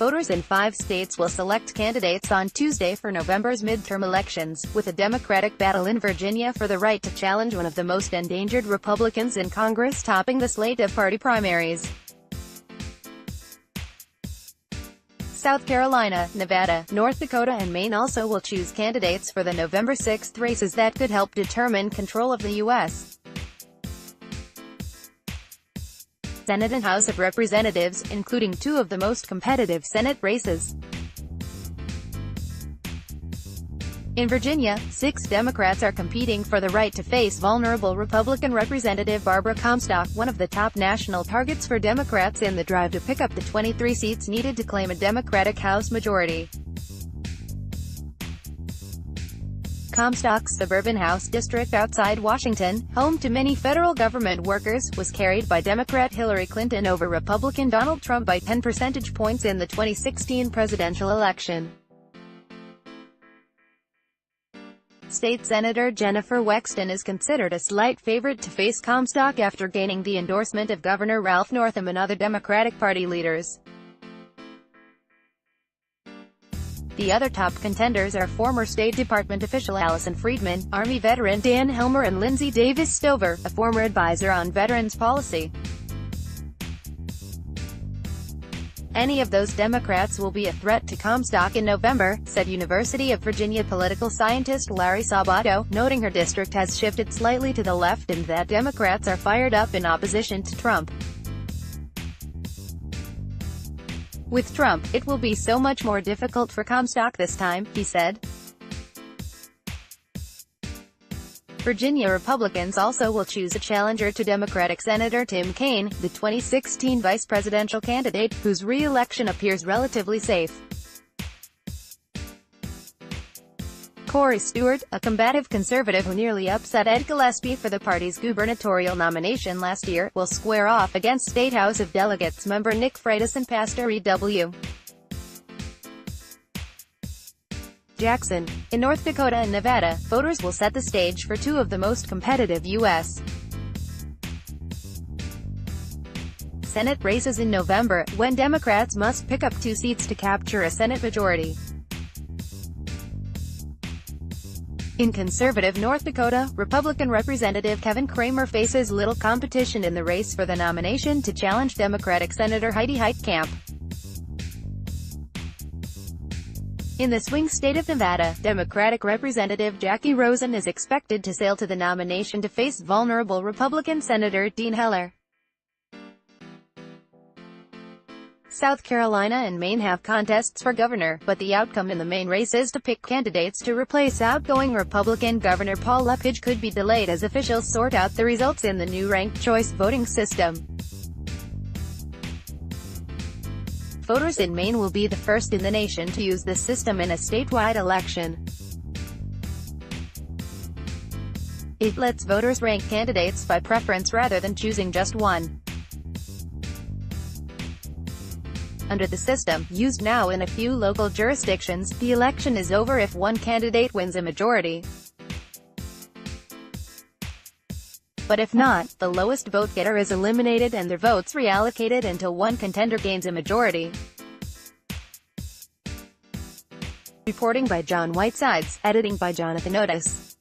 Voters in 5 states will select candidates on Tuesday for November's midterm elections, with a Democratic battle in Virginia for the right to challenge one of the most endangered Republicans in Congress topping the slate of party primaries. South Carolina, Nevada, North Dakota and Maine also will choose candidates for the November 6 races that could help determine control of the U.S. Senate and House of Representatives, including 2 of the most competitive Senate races. In Virginia, 6 Democrats are competing for the right to face vulnerable Republican Representative Barbara Comstock, one of the top national targets for Democrats in the drive to pick up the 23 seats needed to claim a Democratic House majority. Comstock's suburban House district outside Washington, home to many federal government workers, was carried by Democrat Hillary Clinton over Republican Donald Trump by 10 percentage points in the 2016 presidential election. State Senator Jennifer Wexton is considered a slight favorite to face Comstock after gaining the endorsement of Governor Ralph Northam and other Democratic Party leaders. The other top contenders are former State Department official Allison Friedman, Army veteran Dan Helmer and Lindsay Davis Stover, a former advisor on veterans policy. Any of those Democrats will be a threat to Comstock in November, said University of Virginia political scientist Larry Sabato, noting her district has shifted slightly to the left and that Democrats are fired up in opposition to Trump. With Trump, it will be so much more difficult for Comstock this time, he said. Virginia Republicans also will choose a challenger to Democratic Senator Tim Kaine, the 2016 vice presidential candidate, whose re-election appears relatively safe. Corey Stewart, a combative conservative who nearly upset Ed Gillespie for the party's gubernatorial nomination last year, will square off against State House of Delegates member Nick Freitas and Pastor E.W. Jackson. In North Dakota and Nevada, voters will set the stage for 2 of the most competitive U.S. Senate races in November, when Democrats must pick up 2 seats to capture a Senate majority. In conservative North Dakota, Republican Representative Kevin Cramer faces little competition in the race for the nomination to challenge Democratic Senator Heidi Heitkamp. In the swing state of Nevada, Democratic Representative Jackie Rosen is expected to sail to the nomination to face vulnerable Republican Senator Dean Heller. South Carolina and Maine have contests for governor, but the outcome in the Maine race is to pick candidates to replace outgoing Republican Governor Paul Lepage could be delayed as officials sort out the results in the new ranked choice voting system. Voters in Maine will be the first in the nation to use this system in a statewide election. It lets voters rank candidates by preference rather than choosing just one. Under the system, used now in a few local jurisdictions, the election is over if one candidate wins a majority. But if not, the lowest vote-getter is eliminated and their votes reallocated until one contender gains a majority. Reporting by John Whitesides, editing by Jonathan Otis.